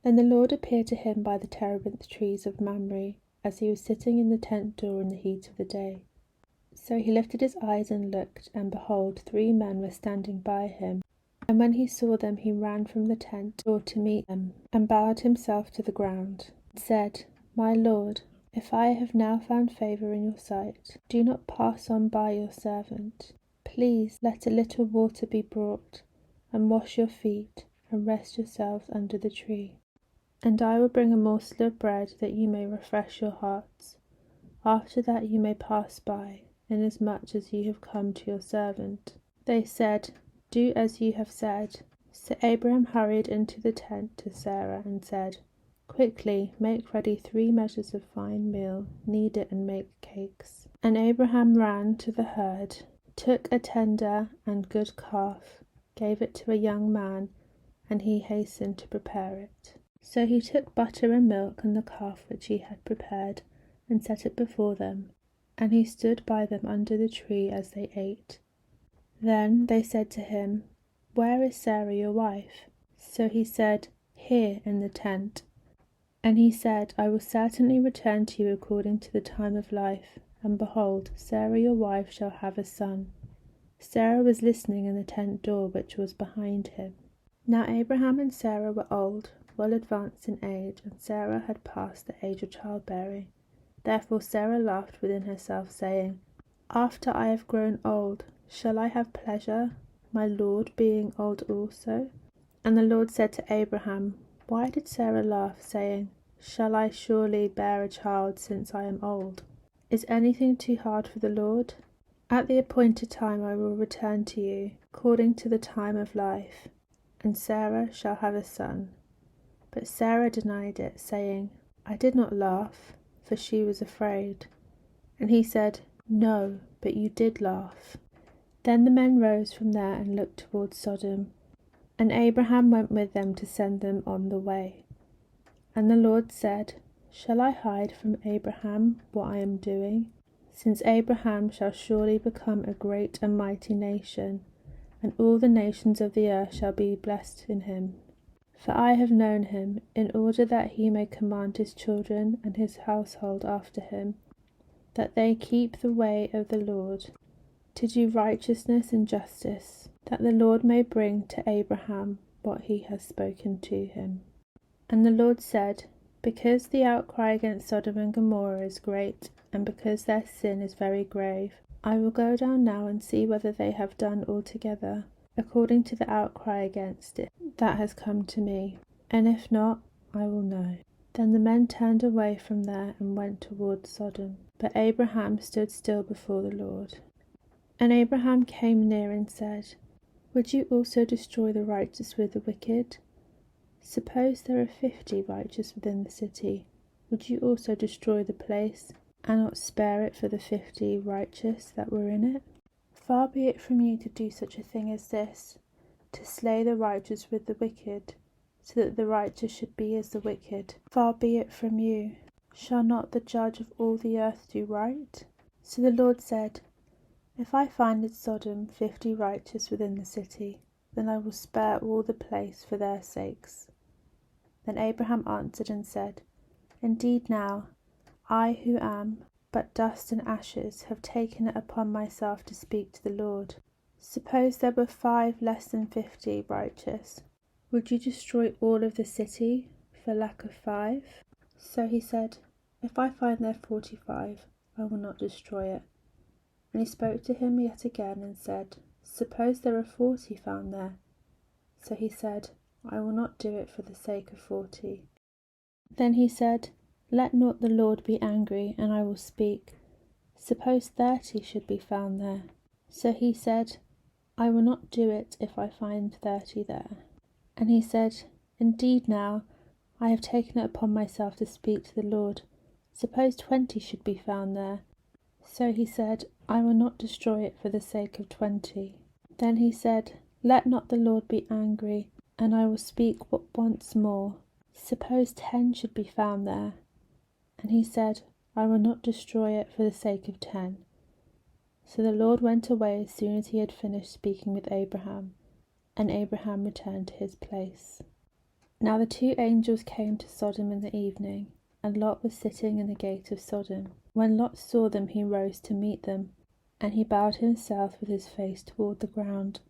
Then the Lord appeared to him by the terebinth trees of Mamre, as he was sitting in the tent door in the heat of the day. So he lifted his eyes and looked, and behold, 3 men were standing by him. And when he saw them, he ran from the tent door to meet them, and bowed himself to the ground, and said, My Lord, if I have now found favour in your sight, do not pass on by your servant. Please let a little water be brought, and wash your feet, and rest yourselves under the tree. And I will bring a morsel of bread, that you may refresh your hearts. After that you may pass by, inasmuch as you have come to your servant. They said, Do as you have said. So Abraham hurried into the tent to Sarah and said, Quickly make ready 3 measures of fine meal, knead it and make cakes. And Abraham ran to the herd, took a tender and good calf, gave it to a young man, and he hastened to prepare it. So he took butter and milk and the calf which he had prepared, and set it before them, and he stood by them under the tree as they ate. Then they said to him, Where is Sarah your wife? So he said, Here in the tent. And he said, I will certainly return to you according to the time of life, and behold, Sarah your wife shall have a son. Sarah was listening in the tent door which was behind him. Now Abraham and Sarah were old, well advanced in age, and Sarah had passed the age of childbearing. Therefore Sarah laughed within herself, saying, After I have grown old, shall I have pleasure, my Lord being old also? And the Lord said to Abraham, Why did Sarah laugh, saying, Shall I surely bear a child since I am old? Is anything too hard for the Lord? At the appointed time I will return to you, according to the time of life, and Sarah shall have a son. But Sarah denied it, saying, I did not laugh, for she was afraid. And he said, No, but you did laugh. Then the men rose from there and looked towards Sodom, and Abraham went with them to send them on the way. And the Lord said, Shall I hide from Abraham what I am doing? Since Abraham shall surely become a great and mighty nation, and all the nations of the earth shall be blessed in him. For I have known him, in order that he may command his children and his household after him, that they keep the way of the Lord, to do righteousness and justice, that the Lord may bring to Abraham what he has spoken to him. And the Lord said, Because the outcry against Sodom and Gomorrah is great, and because their sin is very grave, I will go down now and see whether they have done altogether according to the outcry against it that has come to me, and if not, I will know. Then the men turned away from there and went towards Sodom. But Abraham stood still before the Lord. And Abraham came near and said, Would you also destroy the righteous with the wicked? Suppose there are 50 righteous within the city, would you also destroy the place, and not spare it for the 50 righteous that were in it? Far be it from you to do such a thing as this, to slay the righteous with the wicked, so that the righteous should be as the wicked. Far be it from you. Shall not the judge of all the earth do right? So the Lord said, If I find in Sodom 50 righteous within the city, then I will spare all the place for their sakes. Then Abraham answered and said, Indeed now, I who am but dust and ashes have taken it upon myself to speak to the Lord. Suppose there were 5 less than 50 righteous. Would you destroy all of the city for lack of 5? So he said, If I find there 45, I will not destroy it. And he spoke to him yet again and said, Suppose there are 40 found there. So he said, I will not do it for the sake of 40. Then he said, Let not the Lord be angry, and I will speak. Suppose 30 should be found there. So he said, I will not do it if I find 30 there. And he said, Indeed now, I have taken it upon myself to speak to the Lord. Suppose 20 should be found there. So he said, I will not destroy it for the sake of 20. Then he said, Let not the Lord be angry, and I will speak once more. Suppose 10 should be found there. And he said, I will not destroy it for the sake of 10. So the Lord went away as soon as he had finished speaking with Abraham, and Abraham returned to his place. Now the two angels came to Sodom in the evening, and Lot was sitting in the gate of Sodom. When Lot saw them, he rose to meet them, and he bowed himself with his face toward the ground.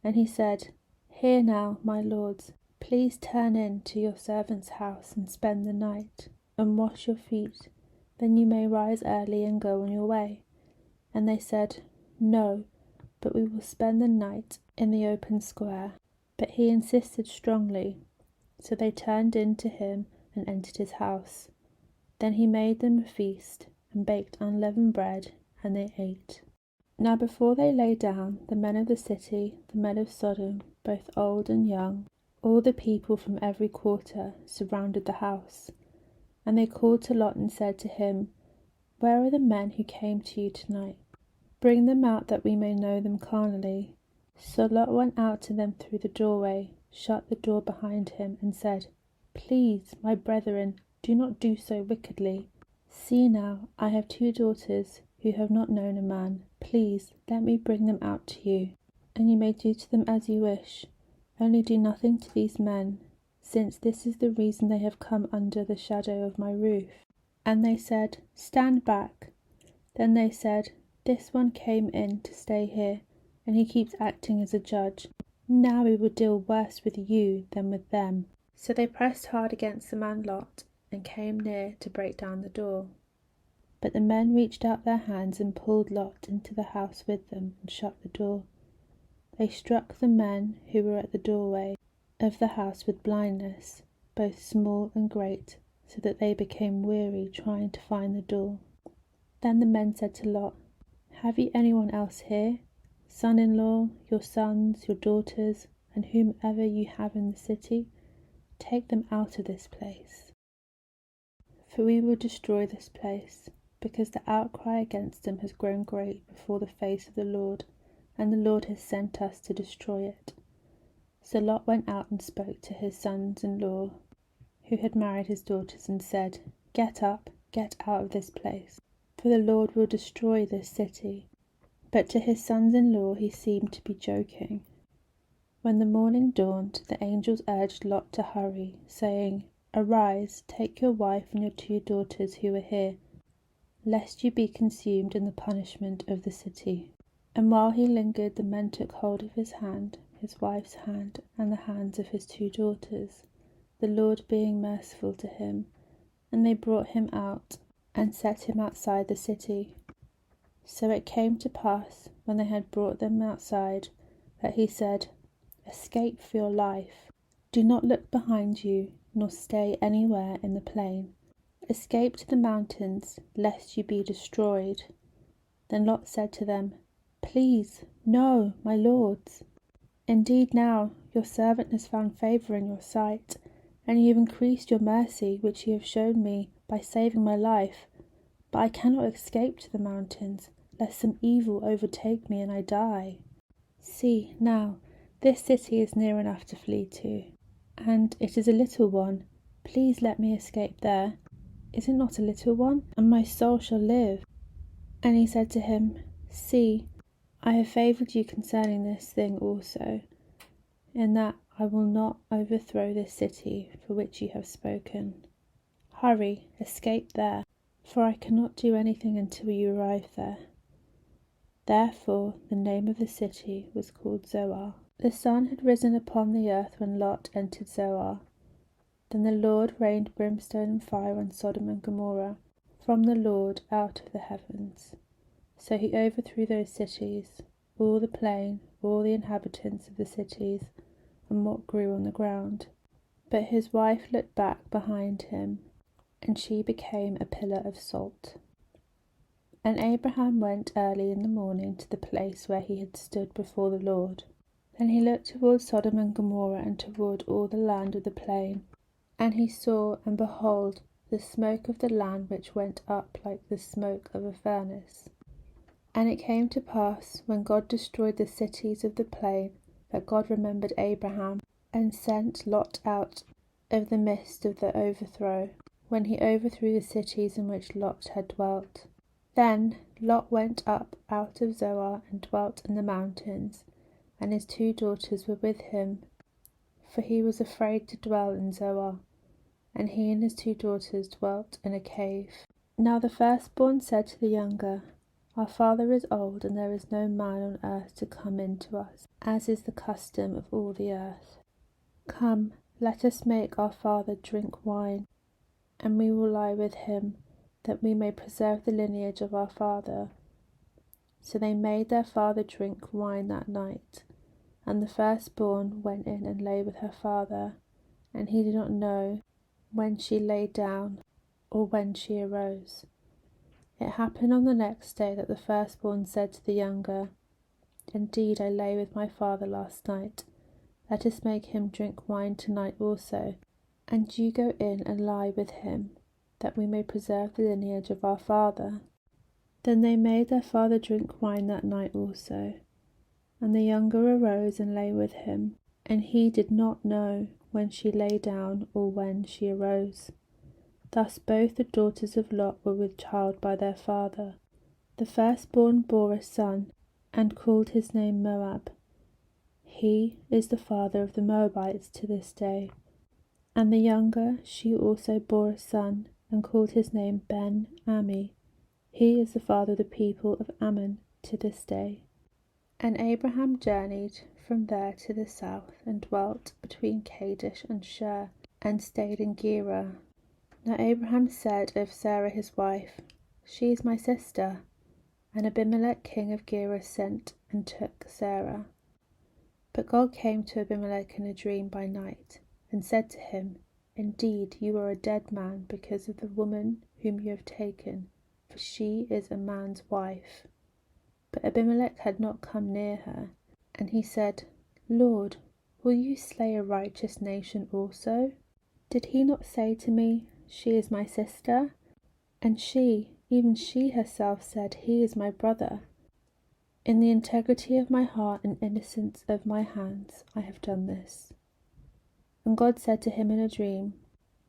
And he said, Hear now, my lords, please turn in to your servant's house and spend the night, and wash your feet, then you may rise early and go on your way. And they said, No, but we will spend the night in the open square. But he insisted strongly, so they turned in to him and entered his house. Then he made them a feast, and baked unleavened bread, and they ate. Now before they lay down, the men of the city, the men of Sodom, both old and young, all the people from every quarter, surrounded the house. And they called to Lot and said to him, Where are the men who came to you tonight? Bring them out that we may know them carnally. So Lot went out to them through the doorway, shut the door behind him, and said, Please, my brethren, do not do so wickedly. See now, I have 2 daughters who have not known a man. Please, let me bring them out to you, and you may do to them as you wish. Only do nothing to these men, since this is the reason they have come under the shadow of my roof. And they said, Stand back. Then they said, This one came in to stay here, and he keeps acting as a judge. Now we will deal worse with you than with them. So they pressed hard against the man Lot, and came near to break down the door. But the men reached out their hands and pulled Lot into the house with them, and shut the door. They struck the men who were at the doorway of the house with blindness, both small and great, so that they became weary trying to find the door. Then the men said to Lot, Have you anyone else here? Son-in-law, your sons, your daughters, and whomever you have in the city? Take them out of this place. For we will destroy this place, because the outcry against them has grown great before the face of the Lord, and the Lord has sent us to destroy it. So Lot went out and spoke to his sons-in-law, who had married his daughters, and said, Get up, get out of this place, for the Lord will destroy this city. But to his sons-in-law he seemed to be joking. When the morning dawned, the angels urged Lot to hurry, saying, Arise, take your wife and your 2 daughters who are here, lest you be consumed in the punishment of the city. And while he lingered, the men took hold of his hand, his wife's hand, and the hands of his 2 daughters, the Lord being merciful to him. And they brought him out, and set him outside the city. So it came to pass, when they had brought them outside, that he said, Escape for your life. Do not look behind you, nor stay anywhere in the plain. Escape to the mountains, lest you be destroyed. Then Lot said to them, Please, no, my lords. Indeed now your servant has found favour in your sight, and you have increased your mercy which you have shown me by saving my life. But I cannot escape to the mountains, lest some evil overtake me and I die. See, now, this city is near enough to flee to, and it is a little one. Please let me escape there. Is it not a little one? And my soul shall live. And he said to him, See, I have favoured you concerning this thing also, in that I will not overthrow this city for which you have spoken. Hurry, escape there, for I cannot do anything until you arrive there. Therefore the name of the city was called Zoar. The sun had risen upon the earth when Lot entered Zoar. Then the Lord rained brimstone and fire on Sodom and Gomorrah from the Lord out of the heavens. So he overthrew those cities, all the plain, all the inhabitants of the cities, and what grew on the ground. But his wife looked back behind him, and she became a pillar of salt. And Abraham went early in the morning to the place where he had stood before the Lord. Then he looked toward Sodom and Gomorrah and toward all the land of the plain. And he saw, and behold, the smoke of the land which went up like the smoke of a furnace. And it came to pass, when God destroyed the cities of the plain, that God remembered Abraham, and sent Lot out of the midst of the overthrow, when he overthrew the cities in which Lot had dwelt. Then Lot went up out of Zoar and dwelt in the mountains, and his 2 daughters were with him, for he was afraid to dwell in Zoar, and he and his 2 daughters dwelt in a cave. Now the firstborn said to the younger, Our father is old, and there is no man on earth to come in to us, as is the custom of all the earth. Come, let us make our father drink wine, and we will lie with him, that we may preserve the lineage of our father. So they made their father drink wine that night, and the firstborn went in and lay with her father, and he did not know when she lay down or when she arose. It happened on the next day that the firstborn said to the younger, Indeed, I lay with my father last night. Let us make him drink wine tonight also, and you go in and lie with him, that we may preserve the lineage of our father. Then they made their father drink wine that night also. And the younger arose and lay with him, and he did not know when she lay down or when she arose. Thus both the daughters of Lot were with child by their father. The firstborn bore a son, and called his name Moab. He is the father of the Moabites to this day. And the younger, she also bore a son, and called his name Ben-Ammi. He is the father of the people of Ammon to this day. And Abraham journeyed from there to the south, and dwelt between Kadesh and Shur, and stayed in Gerar. Now Abraham said of Sarah his wife, She is my sister. And Abimelech king of Gerar sent and took Sarah. But God came to Abimelech in a dream by night, and said to him, Indeed, you are a dead man because of the woman whom you have taken, for she is a man's wife. But Abimelech had not come near her. And he said, Lord, will you slay a righteous nation also? Did he not say to me, She is my sister? And she, even she herself said, He is my brother. In the integrity of my heart and innocence of my hands I have done this. And God said to him in a dream,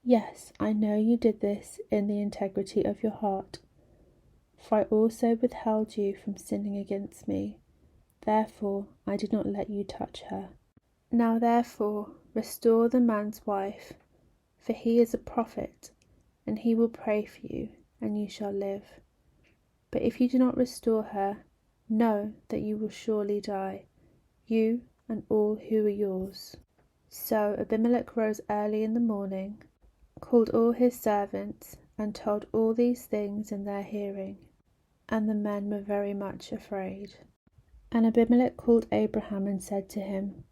Yes, I know you did this in the integrity of your heart, for I also withheld you from sinning against me. Therefore I did not let you touch her. Now therefore restore the man's wife, for he is a prophet, and he will pray for you, and you shall live. But if you do not restore her, know that you will surely die, you and all who are yours. So Abimelech rose early in the morning, called all his servants, and told all these things in their hearing. And the men were very much afraid. And Abimelech called Abraham and said to him,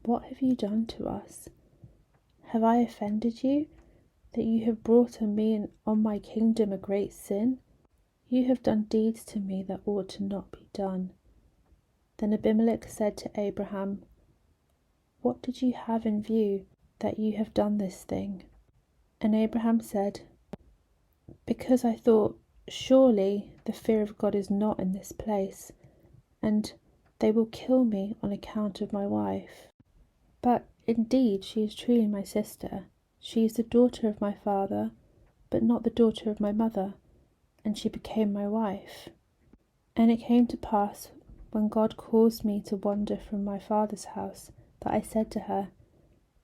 What have you done to us? Have I offended you, that you have brought on me and on my kingdom a great sin? You have done deeds to me that ought to not be done. Then Abimelech said to Abraham, What did you have in view, that you have done this thing? And Abraham said, Because I thought, Surely the fear of God is not in this place, and they will kill me on account of my wife. But indeed she is truly my sister. She is the daughter of my father, but not the daughter of my mother, and she became my wife. And it came to pass, when God caused me to wander from my father's house, that I said to her,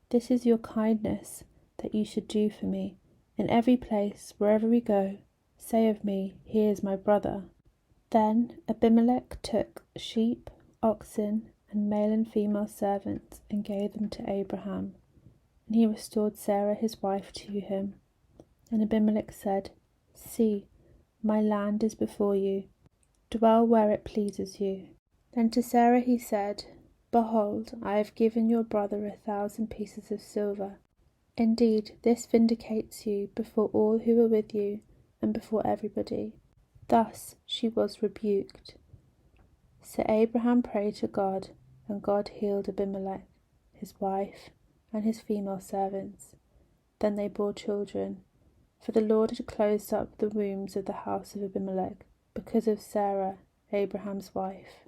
This is your kindness that you should do for me. In every place, wherever we go, say of me, He is my brother. Then Abimelech took sheep, oxen, and male and female servants, and gave them to Abraham. And he restored Sarah his wife to him. And Abimelech said, See, my land is before you. Dwell where it pleases you. Then to Sarah he said, Behold, I have given your brother 1,000 pieces of silver. Indeed, this vindicates you before all who are with you, and before everybody. Thus she was rebuked. So Abraham prayed to God, and God healed Abimelech, his wife, and his female servants. Then they bore children, for the Lord had closed up the wombs of the house of Abimelech, because of Sarah, Abraham's wife.